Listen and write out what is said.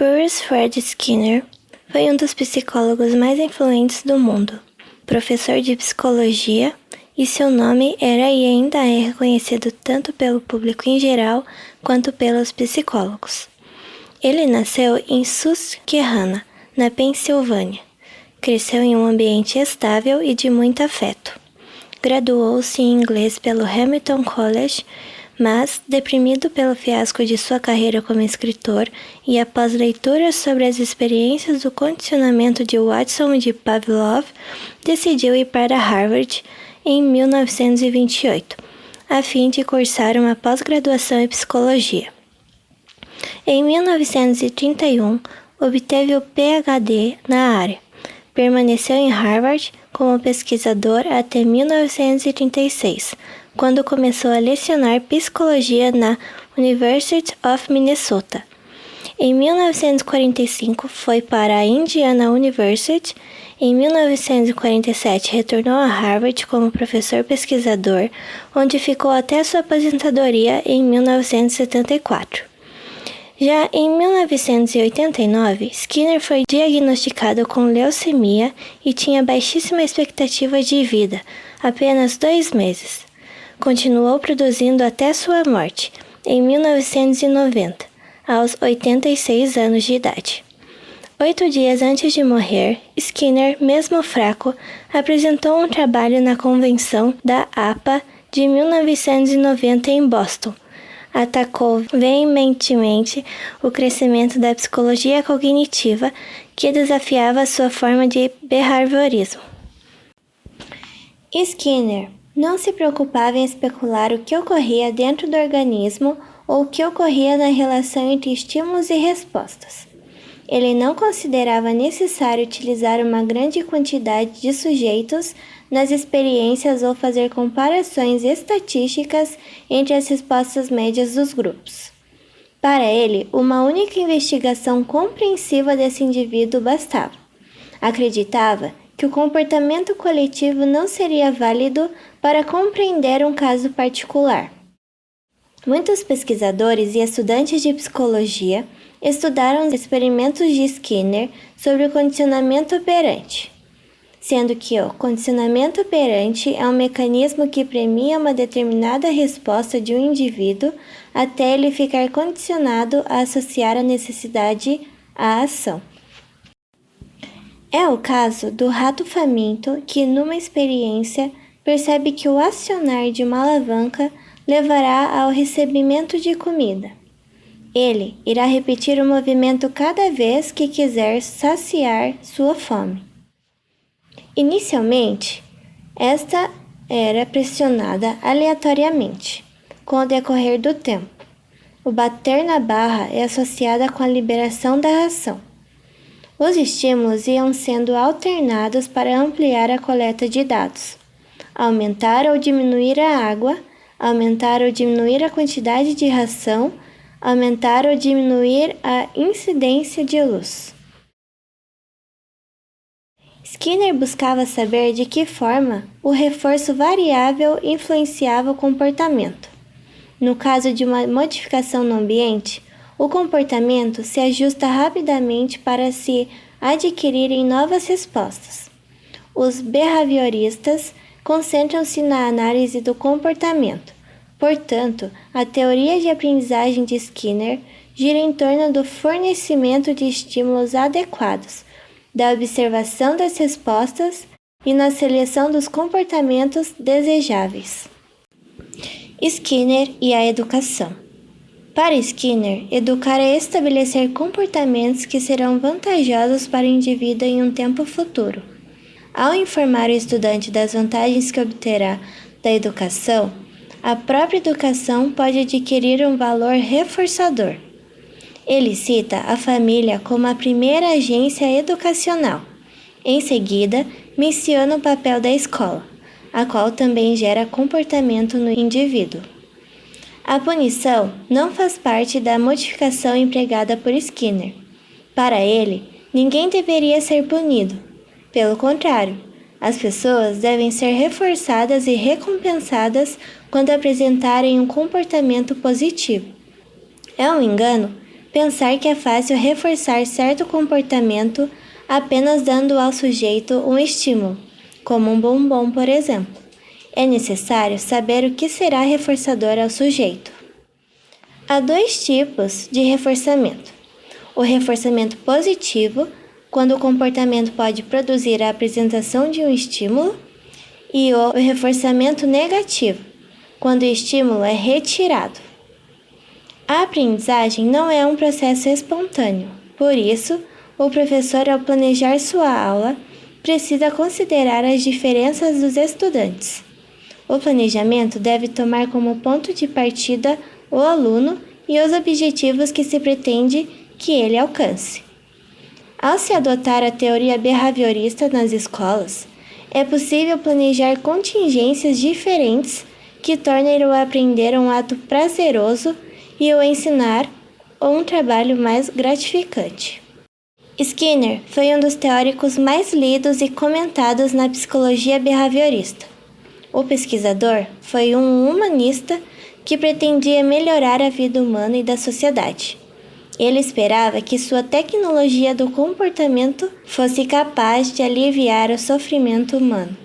Bruce Fred Skinner foi um dos psicólogos mais influentes do mundo, professor de psicologia, e seu nome era e ainda é reconhecido tanto pelo público em geral quanto pelos psicólogos. Ele nasceu em Susquehanna, na Pensilvânia. Cresceu em um ambiente estável e de muito afeto. Graduou-se em inglês pelo Hamilton College, mas, deprimido pelo fiasco de sua carreira como escritor e após leituras sobre as experiências do condicionamento de Watson e de Pavlov, decidiu ir para Harvard em 1928, a fim de cursar uma pós-graduação em psicologia. Em 1931, obteve o PhD na área. Permaneceu em Harvard como pesquisador até 1936, quando começou a lecionar psicologia na University of Minnesota. Em 1945, foi para a Indiana University. Em 1947, retornou a Harvard como professor pesquisador, onde ficou até sua aposentadoria em 1974. Já em 1989, Skinner foi diagnosticado com leucemia e tinha baixíssima expectativa de vida, apenas 2 meses. Continuou produzindo até sua morte, em 1990, aos 86 anos de idade. 8 dias antes de morrer, Skinner, mesmo fraco, apresentou um trabalho na convenção da APA de 1990 em Boston. Atacou veementemente o crescimento da psicologia cognitiva, que desafiava sua forma de behaviorismo. Skinner não se preocupava em especular o que ocorria dentro do organismo ou o que ocorria na relação entre estímulos e respostas. Ele não considerava necessário utilizar uma grande quantidade de sujeitos nas experiências ou fazer comparações estatísticas entre as respostas médias dos grupos. Para ele, uma única investigação compreensiva desse indivíduo bastava. Acreditava que o comportamento coletivo não seria válido para compreender um caso particular. Muitos pesquisadores e estudantes de psicologia estudaram os experimentos de Skinner sobre o condicionamento operante, sendo que o condicionamento operante é um mecanismo que premia uma determinada resposta de um indivíduo até ele ficar condicionado a associar a necessidade à ação. É o caso do rato faminto que, numa experiência, percebe que o acionar de uma alavanca levará ao recebimento de comida. Ele irá repetir o movimento cada vez que quiser saciar sua fome. Inicialmente, esta era pressionada aleatoriamente, com o decorrer do tempo. O bater na barra é associado com a liberação da ração. Os estímulos iam sendo alternados para ampliar a coleta de dados, aumentar ou diminuir a água, aumentar ou diminuir a quantidade de ração, aumentar ou diminuir a incidência de luz. Skinner buscava saber de que forma o reforço variável influenciava o comportamento. No caso de uma modificação no ambiente, o comportamento se ajusta rapidamente para se adquirirem novas respostas. Os behavioristas concentram-se na análise do comportamento. Portanto, a teoria de aprendizagem de Skinner gira em torno do fornecimento de estímulos adequados, da observação das respostas e na seleção dos comportamentos desejáveis. Skinner e a educação. Para Skinner, educar é estabelecer comportamentos que serão vantajosos para o indivíduo em um tempo futuro. Ao informar o estudante das vantagens que obterá da educação, a própria educação pode adquirir um valor reforçador. Ele cita a família como a primeira agência educacional. Em seguida, menciona o papel da escola, a qual também gera comportamento no indivíduo. A punição não faz parte da modificação empregada por Skinner. Para ele, ninguém deveria ser punido. Pelo contrário, as pessoas devem ser reforçadas e recompensadas quando apresentarem um comportamento positivo. É um engano pensar que é fácil reforçar certo comportamento apenas dando ao sujeito um estímulo, como um bombom, por exemplo. É necessário saber o que será reforçador ao sujeito. Há dois tipos de reforçamento: o reforçamento positivo, quando o comportamento pode produzir a apresentação de um estímulo, e o reforçamento negativo, quando o estímulo é retirado. A aprendizagem não é um processo espontâneo, por isso, o professor, ao planejar sua aula, precisa considerar as diferenças dos estudantes. O planejamento deve tomar como ponto de partida o aluno e os objetivos que se pretende que ele alcance. Ao se adotar a teoria behaviorista nas escolas, é possível planejar contingências diferentes que tornem o aprender um ato prazeroso e o ensinar um trabalho mais gratificante. Skinner foi um dos teóricos mais lidos e comentados na psicologia behaviorista. O pesquisador foi um humanista que pretendia melhorar a vida humana e da sociedade. Ele esperava que sua tecnologia do comportamento fosse capaz de aliviar o sofrimento humano.